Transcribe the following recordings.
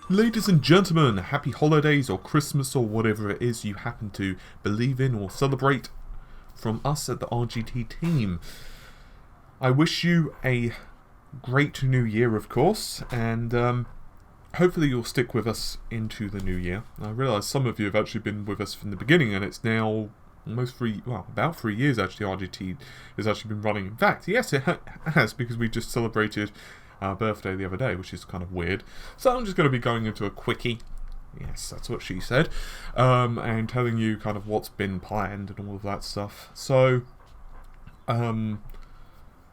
Ladies and gentlemen, happy holidays or Christmas or whatever it is you happen to believe in or celebrate from us at the RGT team. I wish you a great new year, of course, and hopefully you'll stick with us into the new year. I realise some of you have actually been with us from the beginning, and it's now about 3 years actually RGT has actually been running. In fact, yes, it has, because we just celebrated our birthday the other day, which is kind of weird. So I'm just going to be going into a quickie. Yes, that's what she said. And telling you kind of what's been planned and all of that stuff. So,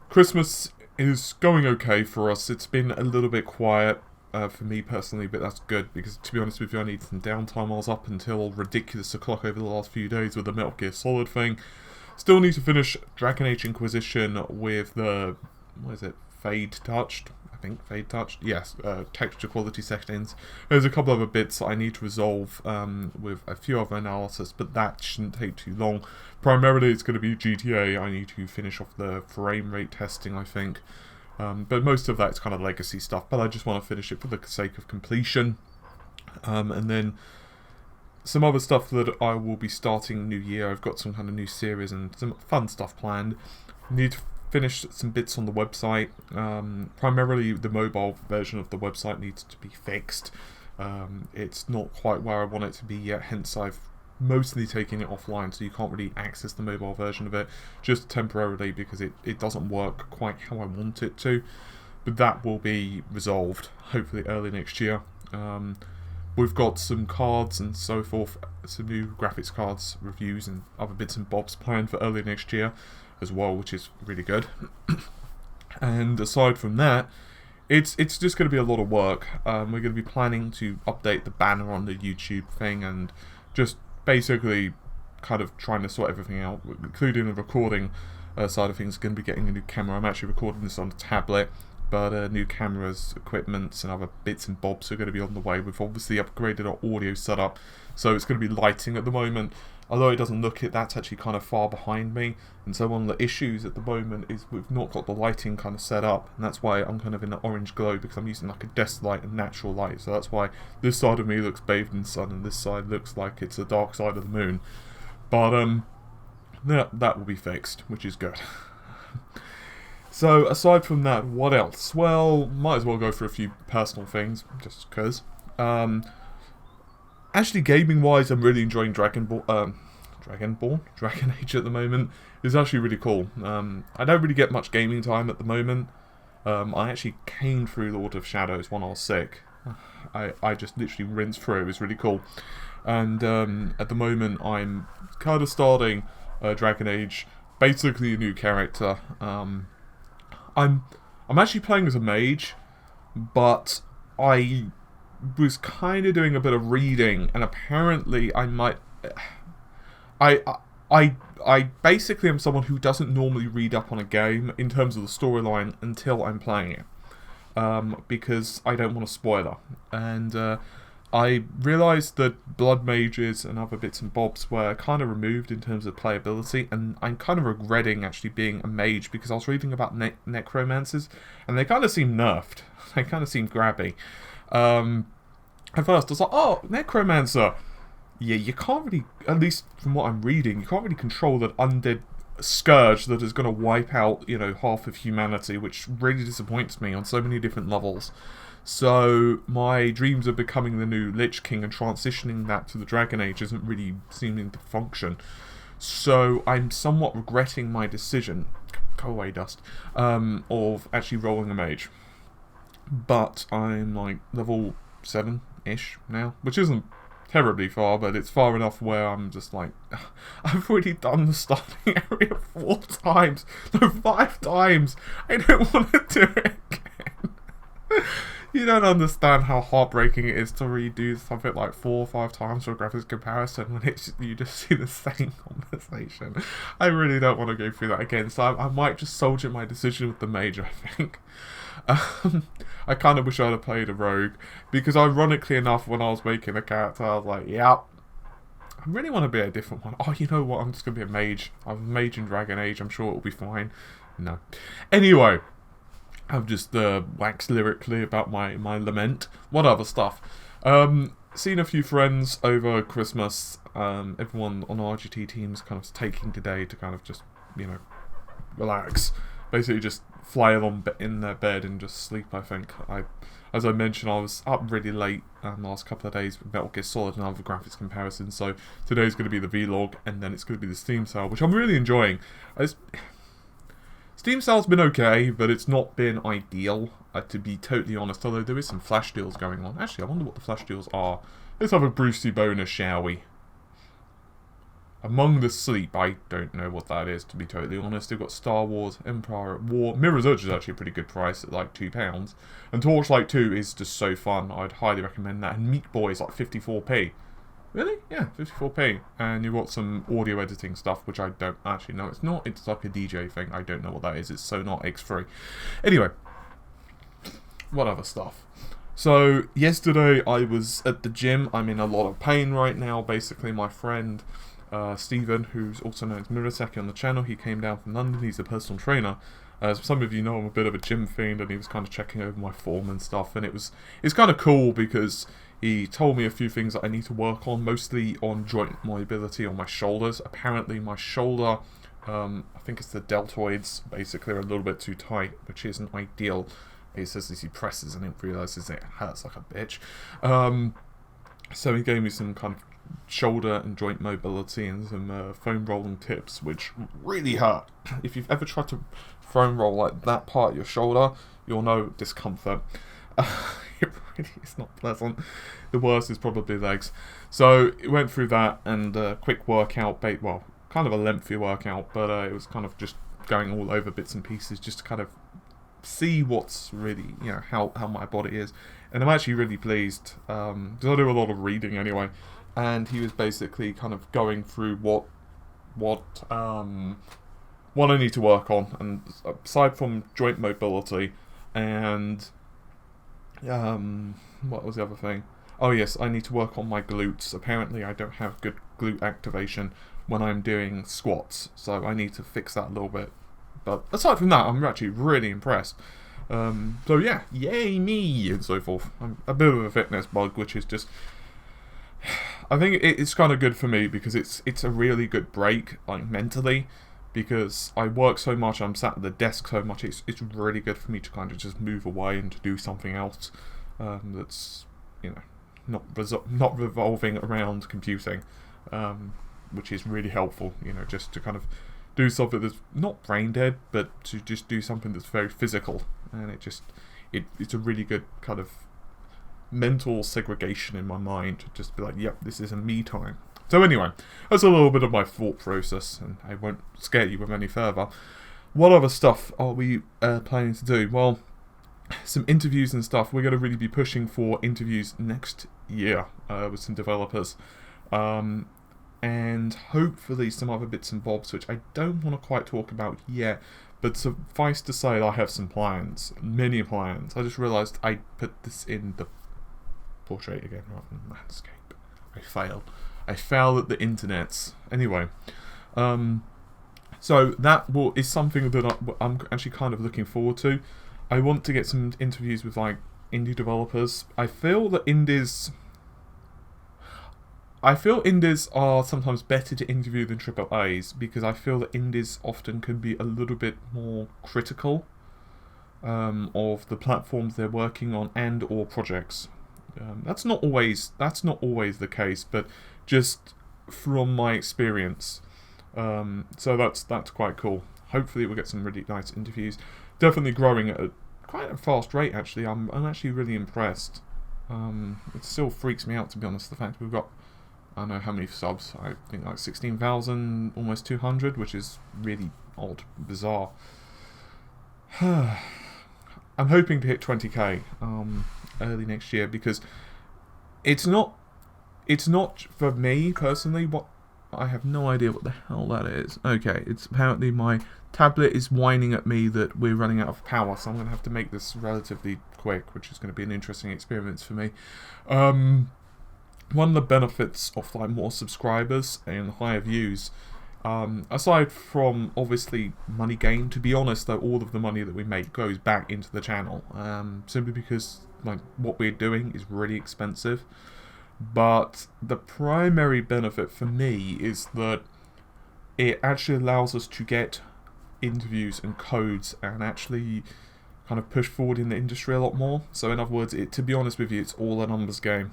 Christmas is going okay for us. It's been a little bit quiet for me personally, but that's good, because to be honest with you, I need some downtime. I was up until ridiculous o'clock over the last few days with the Metal Gear Solid thing. Still need to finish Dragon Age Inquisition with the, Fade Touched? I think Fade Touched? Yes, texture quality settings. There's a couple other bits that I need to resolve with a few other analysis, but that shouldn't take too long. Primarily it's going to be GTA. I need to finish off the frame rate testing, I think. But most of that's kind of legacy stuff, but I just want to finish it for the sake of completion. And then some other stuff that I will be starting new year. I've got some kind of new series and some fun stuff planned. Need to finish some bits on the website. Primarily the mobile version of the website needs to be fixed. It's not quite where I want it to be yet, hence I've mostly taken it offline, so you can't really access the mobile version of it, just temporarily, because it doesn't work quite how I want it to. But that will be resolved hopefully early next year. We've got some cards and so forth, some new graphics cards reviews and other bits and bobs planned for early next year as well, which is really good. And aside from that, it's just going to be a lot of work. We're going to be planning to update the banner on the YouTube thing, and just basically kind of trying to sort everything out, including the recording side of things. Going to be getting a new camera. I'm actually recording this on a tablet, but new cameras, equipment, and other bits and bobs are going to be on the way. We've obviously upgraded our audio setup, so it's going to be lighting at the moment. Although it doesn't look it, that's actually kind of far behind me. And so one of the issues at the moment is we've not got the lighting kind of set up, and that's why I'm kind of in the orange glow, because I'm using like a desk light and natural light. So that's why this side of me looks bathed in sun, and this side looks like it's the dark side of the moon. But that will be fixed, which is good. So aside from that, what else? Well, might as well go for a few personal things, just because. Actually, gaming-wise, I'm really enjoying Dragon Age at the moment. It's actually really cool. I don't really get much gaming time at the moment. I actually came through Lord of Shadows when I was sick. I just literally rinsed through. It was really cool. And at the moment, I'm kind of starting Dragon Age, basically a new character. I'm actually playing as a mage, but I was kind of doing a bit of reading, and apparently I basically am someone who doesn't normally read up on a game in terms of the storyline until I'm playing it, because I don't want a spoiler. And I realised that blood mages and other bits and bobs were kind of removed in terms of playability, and I'm kind of regretting actually being a mage, because I was reading about necromancers, and they kind of seem nerfed. They kind of seem grabby. At first, I was like, oh, necromancer. Yeah, you can't really, at least from what I'm reading, you can't really control that undead scourge that is going to wipe out, half of humanity, which really disappoints me on so many different levels. So my dreams of becoming the new Lich King and transitioning that to the Dragon Age isn't really seeming to function. So I'm somewhat regretting my decision, go away dust, of actually rolling a mage. But I'm like level 7-ish now, which isn't terribly far, but it's far enough where I'm just like, I've already done the starting area 4 times, no, 5 times. I don't want to do it again. You don't understand how heartbreaking it is to redo something like 4 or 5 times for a graphics comparison when you just see the same conversation. I really don't want to go through that again, so I might just soldier my decision with the mage, I think. I kind of wish I'd have played a rogue, because ironically enough, when I was making a character, I was like, yep, I really want to be a different one. Oh, you know what, I'm just going to be a mage. I'm a mage in Dragon Age, I'm sure it'll be fine. No. Anyway, I've just waxed lyrically about my lament. What other stuff? Seen a few friends over Christmas. Everyone on RGT teams kind of taking today to kind of just, relax. Basically just fly along in their bed and just sleep, I think. As I mentioned, I was up really late the last couple of days with Metal Gear Solid and other graphics comparisons, so today's going to be the vlog, and then it's going to be the Steam sale, which I'm really enjoying. Steam sale's been okay, but it's not been ideal, to be totally honest, although there is some flash deals going on. Actually, I wonder what the flash deals are. Let's have a Brucey bonus, shall we? Among the Sleep, I don't know what that is, to be totally honest. They've got Star Wars, Empire at War. Mirror's Edge is actually a pretty good price at like £2. And Torchlight 2 is just so fun. I'd highly recommend that. And Meat Boy is like 54p. Really? Yeah, 54p. And you've got some audio editing stuff, which I don't actually know. It's not. It's like a DJ thing. I don't know what that is. It's so not X3. Anyway, what other stuff? So, yesterday I was at the gym. I'm in a lot of pain right now. Basically, my friend Stephen, who's also known as Miraseki on the channel, he came down from London. He's a personal trainer. As some of you know, I'm a bit of a gym fiend, and he was kind of checking over my form and stuff. And it's kind of cool because he told me a few things that I need to work on, mostly on joint mobility on my shoulders. Apparently, my shoulder, I think it's the deltoids, basically, are a little bit too tight, which isn't ideal. He says as he presses and he realises it hurts like a bitch. So he gave me some kind of shoulder and joint mobility and some foam rolling tips, which really hurt. If you've ever tried to foam roll like that part of your shoulder, you'll know discomfort. It really is not pleasant. The worst is probably legs. So it went through that and a quick workout, well, kind of a lengthy workout, but it was kind of just going all over bits and pieces just to kind of see what's really, how my body is. And I'm actually really pleased, because I do a lot of reading anyway, and he was basically kind of going through what I need to work on, and aside from joint mobility and what was the other thing? Oh yes, I need to work on my glutes. Apparently I don't have good glute activation when I'm doing squats, so I need to fix that a little bit. But aside from that, I'm actually really impressed. So yeah, yay me, and so forth. I'm a bit of a fitness bug, which is just, I think it's kind of good for me because it's a really good break, like mentally, because I work so much, I'm sat at the desk so much, it's really good for me to kind of just move away and to do something else that's, not revolving around computing, which is really helpful, just to kind of do something that's not brain dead, but to just do something that's very physical, and it's a really good kind of mental segregation in my mind to just be like, yep, this is a me time. So anyway, that's a little bit of my thought process, and I won't scare you with any further. What other stuff are we planning to do? Well, some interviews and stuff. We're going to really be pushing for interviews next year with some developers. And hopefully some other bits and bobs, which I don't want to quite talk about yet, but suffice to say that I have some plans, many plans. I just realised I put this in the portrait again rather than landscape. I failed. I failed at the internets. Anyway, so that is something that I'm actually kind of looking forward to. I want to get some interviews with like indie developers. I feel indies are sometimes better to interview than AAAs, because I feel that indies often can be a little bit more critical of the platforms they're working on and or projects. That's not always the case, but just from my experience. So that's quite cool. Hopefully we'll get some really nice interviews. Definitely growing at quite a fast rate, actually. I'm actually really impressed. It still freaks me out, to be honest, the fact we've got, I don't know how many subs, I think like 16,000, almost 200, which is really odd, bizarre. I'm hoping to hit 20k early next year, because it's not for me personally. What, I have no idea what the hell that is. Okay, it's apparently my tablet is whining at me that we're running out of power, so I'm going to have to make this relatively quick, which is going to be an interesting experience for me. One of the benefits of like more subscribers and higher views Aside from obviously money gain, to be honest though, all of the money that we make goes back into the channel, simply because like what we're doing is really expensive. But the primary benefit for me is that it actually allows us to get interviews and codes and actually kind of push forward in the industry a lot more. So in other words, to be honest with you, it's all a numbers game.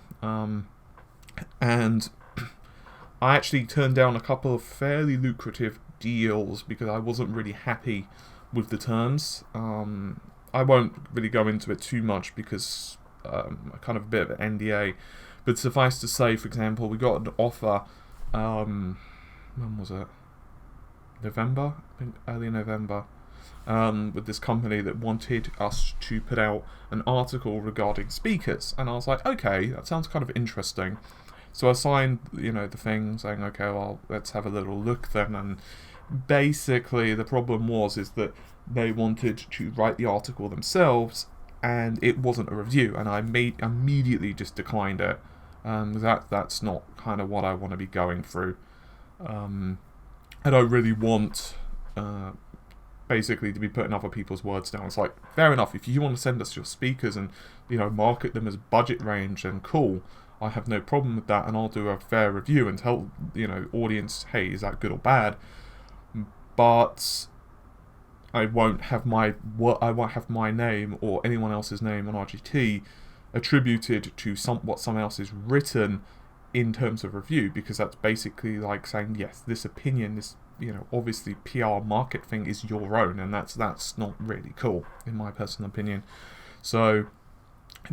And I actually turned down a couple of fairly lucrative deals because I wasn't really happy with the terms. I won't really go into it too much because kind of a bit of an NDA. But suffice to say, for example, we got an offer, when was it? November? I think early November. With this company that wanted us to put out an article regarding speakers. And I was like, okay, that sounds kind of interesting. So I signed, the thing saying, okay, well, let's have a little look then. And basically the problem is that they wanted to write the article themselves and it wasn't a review. And I immediately just declined it. That's not kind of what I want to be going through. I don't really want basically to be putting other people's words down. It's like, fair enough, if you want to send us your speakers and market them as budget range, then cool, I have no problem with that, and I'll do a fair review and tell audience, hey, is that good or bad? But I won't have my name or anyone else's name on RGT attributed to what someone else has written in terms of review, because that's basically like saying, yes, this opinion, this obviously PR market thing is your own, and that's not really cool in my personal opinion. So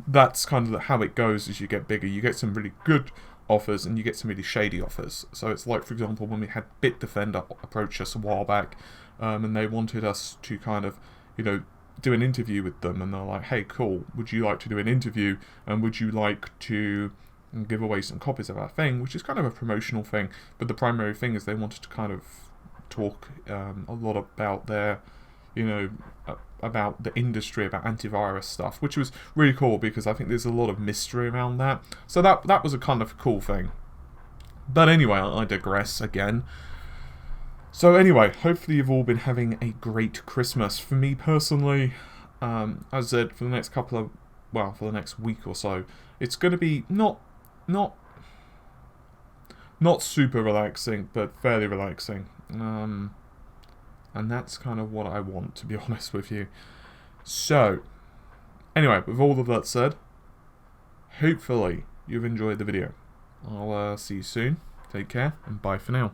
that's kind of how it goes as you get bigger. You get some really good offers and you get some really shady offers. So it's like, for example, when we had Bitdefender approach us a while back, and they wanted us to kind of do an interview with them, and they're like, hey, cool, would you like to do an interview, and would you like to give away some copies of our thing, which is kind of a promotional thing, but the primary thing is they wanted to kind of talk a lot about their about the industry, about antivirus stuff, which was really cool because I think there's a lot of mystery around that. So that was a kind of cool thing. But anyway, I digress again. So anyway, hopefully you've all been having a great Christmas. For me personally, as I said, for the next week or so, it's going to be not super relaxing, but fairly relaxing. And that's kind of what I want, to be honest with you. So, anyway, with all of that said, hopefully you've enjoyed the video. I'll see you soon. Take care, and bye for now.